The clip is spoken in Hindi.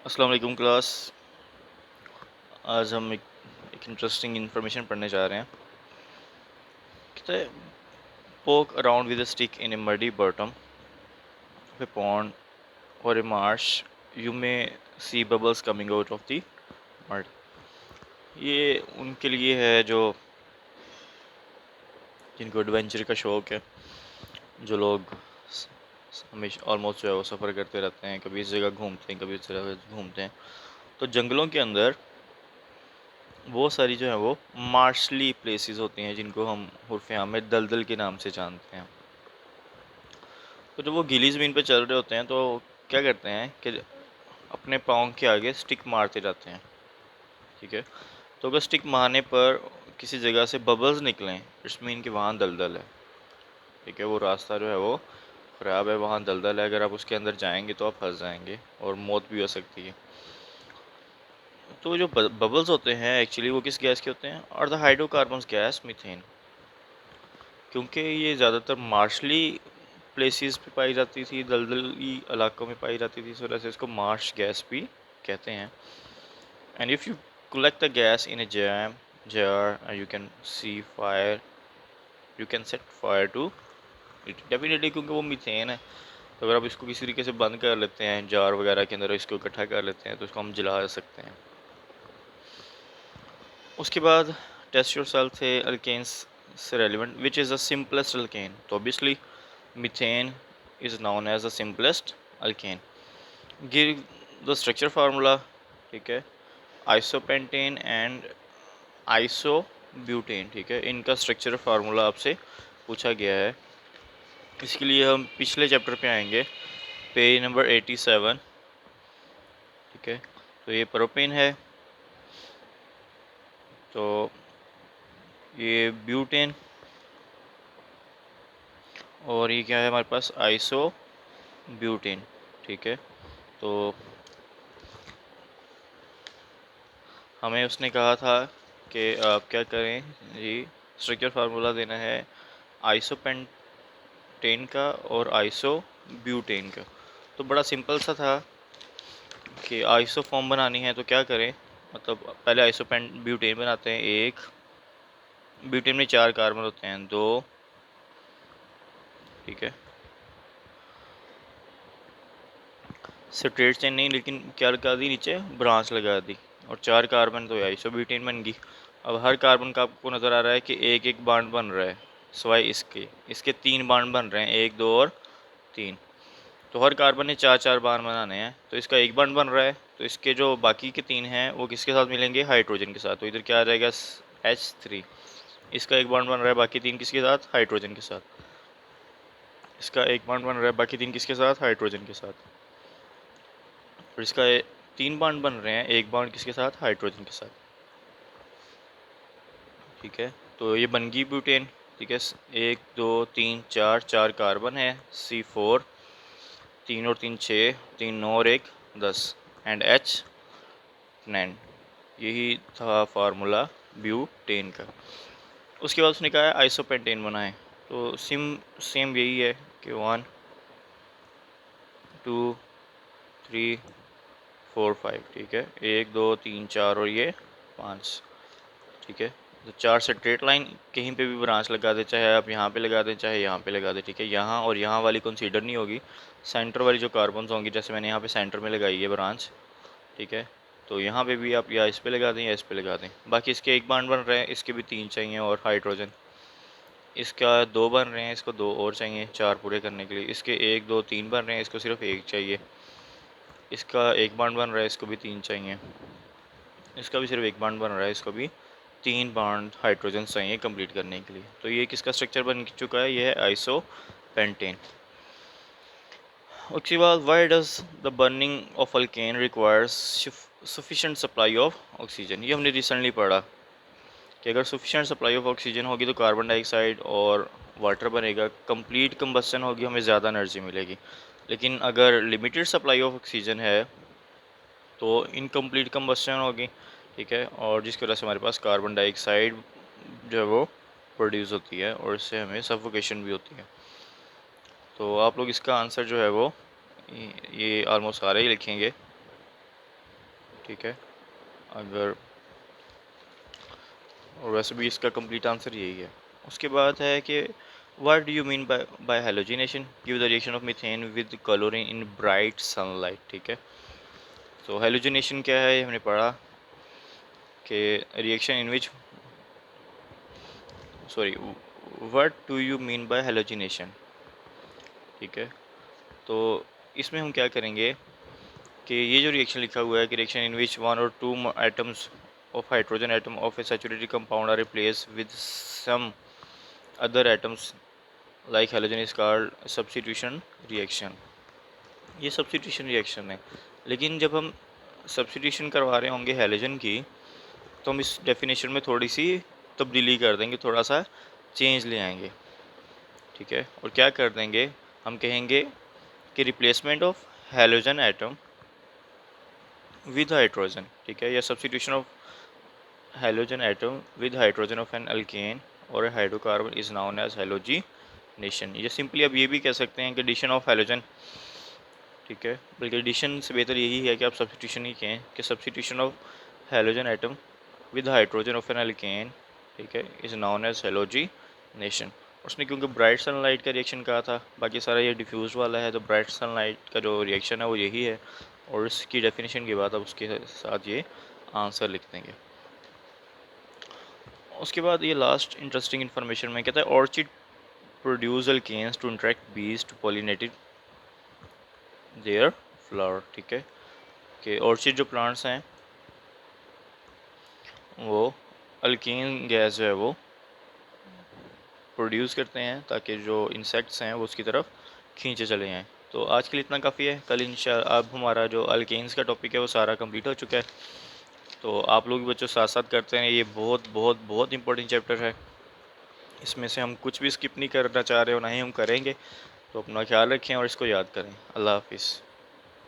अस्सलाम वालेकुम क्लास। आज हम एक इंटरेस्टिंग इन्फॉर्मेशन पढ़ने जा रहे हैं। कहते हैं poke around with a stick in a muddy bottom of a pond और a marsh, you may see bubbles coming out of the mud. ये उनके लिए है जो जिनको एडवेंचर का शौक़ है, जो लोग हमेशा ऑलमोस्ट जो है वो सफ़र करते रहते हैं, कभी इस जगह घूमते हैं कभी इस जगह घूमते हैं। तो जंगलों के अंदर वो सारी जो है वो मार्शली प्लेसेस होती हैं, जिनको हम उर्फ़ आम में दलदल के नाम से जानते हैं। तो जब वो गीली ज़मीन पे चल रहे होते हैं तो क्या करते हैं कि अपने पाँव के आगे स्टिक मारते जाते हैं, ठीक है। तो अगर स्टिक मारने पर किसी जगह से बबल्स निकलें, इट्स मीन कि वहाँ दलदल है, ठीक है। वो रास्ता जो है वो ख़राब है, वहाँ दलदल है, अगर आप उसके अंदर जाएंगे तो आप फंस जाएंगे और मौत भी हो सकती है। तो जो बबल्स होते हैं एक्चुअली वो किस गैस के होते हैं, और द हाइड्रोकार्बन्स गैस मीथेन। क्योंकि ये ज़्यादातर मार्शली प्लेसेस पे पाई जाती थी, दलदली इलाकों में पाई जाती थी, इस वजह से इसको मार्श गैस भी कहते हैं। And if you collect the gas in a jam jar you can see fire, you can set fire to it definitely, क्योंकि वो मीथेन है। तो अगर आप इसको किसी तरीके से बंद कर लेते हैं जार वगैरह के अंदर, इसको इकट्ठा कर लेते हैं, तो इसको हम जला सकते हैं। उसके बाद टेस्ट योरसेल्फ थे अल्केन्स से relevant, which is the simplest alkane. तो obviously methane is known as the simplest alkane. Give the structure formula, ठीक है। आइसोपेंटेन एंड आइसोब्यूटेन, ठीक है, इनका स्ट्रक्चर फार्मूला आपसे पूछा गया है। इसके लिए हम पिछले चैप्टर पे आएंगे, पेज नंबर 87, ठीक है। तो ये प्रोपेन है, तो ये ब्यूटेन, और ये क्या है हमारे पास, आइसोब्यूटेन, ठीक है। तो हमें उसने कहा था कि आप क्या करें जी, स्ट्रक्चर फार्मूला देना है आइसोपेंटेन का और आइसोब्यूटेन का। तो बड़ा सिंपल सा था कि आइसो फॉर्म बनानी है तो क्या करें, मतलब पहले आइसोपेंट ब्यूटेन बनाते हैं। एक ब्यूटेन में 4 कार्बन होते हैं, 2, ठीक है। स्ट्रेट चेन नहीं, लेकिन क्या लगा दी नीचे, ब्रांच लगा दी, और 4 कार्बन तो आइसोब्यूटेन बन गई। अब हर कार्बन का आपको नज़र आ रहा है कि एक एक बॉन्ड बन रहा है, सिवाय इसके इसके 3 बॉन्ड बन रहे हैं, 1, 2 और 3। तो हर कार्बन ने 4 4 बॉन्ड बनाने हैं, तो इसका एक बॉन्ड बन रहा है। तो इसके जो बाकी के 3 हैं वो किसके साथ मिलेंगे, हाइड्रोजन के साथ। तो इधर क्या आ जाएगा, H3। इसका एक बॉन्ड बन रहा है, बाकी 3 किसके साथ, हाइड्रोजन के साथ। इसका एक बॉन्ड बन रहा है, बाकी 3 किसके साथ, हाइड्रोजन के साथ। और इसका 3 बॉन्ड बन रहे हैं, एक बॉन्ड किसके साथ, हाइड्रोजन के साथ, ठीक है। तो ये बन गई ब्यूटेन, ठीक है। 1 2 3 4 4 कार्बन है, C4, 3 और 3 6, 3 9 और 1 10, एंड H9। यही था फार्मूला ब्यूटेन का। उसके बाद उसने कहा है आइसोपेंटेन बनाएं। तो सेम यही है कि 1 2 3 4 5, ठीक है। 1 2 3 4 और ये 5, ठीक है। तो 4 स्ट्रेट लाइन, कहीं पे भी ब्रांच लगा दे, चाहे आप यहाँ पे लगा दें चाहे यहाँ पे लगा दें, ठीक है। यहाँ और यहाँ वाली कंसीडर नहीं होगी, सेंटर वाली जो कार्बन्स होंगी, जैसे मैंने यहाँ पे सेंटर में लगाई है ब्रांच, ठीक है। तो यहाँ पे भी आप या इस पे लगा दें या इस पे लगा दें। बाकी इसके एक बॉन्ड बन रहे हैं, इसके भी 3 चाहिए, और हाइड्रोजन इसका 2 बन रहे हैं, इसको 2 और चाहिए 4 पूरे करने के लिए। इसके 1 2 3 बन रहे हैं, इसको सिर्फ 1 चाहिए। इसका एक बॉन्ड बन रहा है, इसको भी 3 चाहिए। इसका भी सिर्फ एक बॉन्ड बन रहा है, इसको भी 3 बॉन्ड हाइड्रोजन चाहिए कंप्लीट करने के लिए। तो ये किसका स्ट्रक्चर बन चुका है, ये है आइसोपेंटेन। उसके बाद why does the burning of alkane requires sufficient supply of oxygen. ये हमने रिसेंटली पढ़ा कि अगर सफिशेंट सप्लाई ऑफ ऑक्सीजन होगी तो कार्बन डाइऑक्साइड और वाटर बनेगा, कंप्लीट कंबस्शन होगी, हमें ज़्यादा एनर्जी मिलेगी। लेकिन अगर लिमिटेड सप्लाई ऑफ ऑक्सीजन है तो इनकम्प्लीट कंबस्शन होगी, ठीक है। और जिसकी वजह से हमारे पास कार्बन डाइऑक्साइड जो है वो प्रोड्यूस होती है, और इससे हमें सफोकेशन भी होती है। तो आप लोग इसका आंसर जो है वो ये ऑलमोस्ट सारे ही लिखेंगे। ठीक है। अगर और वैसे भी इसका कंप्लीट आंसर यही है। उसके बाद है कि what do you mean by halogenation, give the reaction of methane with chlorine in bright sunlight. ठीक है, तो हैलोजिनेशन क्या है, हमने पढ़ा कि reaction in which, sorry, what do you mean by halogenation. ठीक है, तो इसमें हम क्या करेंगे कि ये जो रिएक्शन लिखा हुआ है कि reaction in which one or two atoms of hydrogen atom of a saturated compound are replace with some other atoms like halogen is called substitution reaction. ये सब्स्टिट्यूशन रिएक्शन है, लेकिन जब हम सब्स्टिट्यूशन करवा रहे होंगे हैलोजन की, तो हम इस डेफिनेशन में थोड़ी सी तब्दीली कर देंगे, थोड़ा सा चेंज ले आएंगे। ठीक है, और क्या कर देंगे, हम कहेंगे कि replacement of halogen atom with hydrogen. ठीक है, या substitution of halogen atom with hydrogen of an alkane और hydrocarbon is known as halogenation. ये सिंपली अब ये भी कह सकते हैं कि एडिशन ऑफ हैलोजन। ठीक है, बल्कि एडिशन से बेहतर यही है कि आप सब्स्टिट्यूशन ही कहें कि substitution of halogen atom with hydrogen of an alkane, ठीक है, इज नाउन एज हैलोजिनेशन। उसने क्योंकि ब्राइट सनलाइट का रिएक्शन कहा था, बाकी सारा ये डिफ्यूज वाला है, तो ब्राइट सनलाइट का जो रिएक्शन है वो यही है, और इसकी डेफिनेशन के बाद अब उसके साथ ये आंसर लिख देंगे। उसके बाद ये लास्ट इंटरेस्टिंग इन्फॉर्मेशन में कहता है orchid produce alkanes to interact bees to pollinated their flower. ठीक है, कि ऑर्चिड जो प्लांट्स हैं वो अल्केन गैस जो है वो प्रोड्यूस करते हैं ताकि जो इंसेक्ट्स हैं वो उसकी तरफ खींचे चले जाएँ। तो आज के लिए इतना काफ़ी है, कल इंशाअल्लाह अब हमारा जो अल्केन्स का टॉपिक है वो सारा कंप्लीट हो चुका है। तो आप लोग भी बच्चों साथ साथ करते हैं, ये बहुत बहुत बहुत इंपॉर्टेंट चैप्टर है, इसमें से हम कुछ भी स्किप नहीं करना चाह रहे हो, ना ही हम करेंगे। तो अपना ख्याल रखें और इसको याद करें। अल्लाह हाफिज़।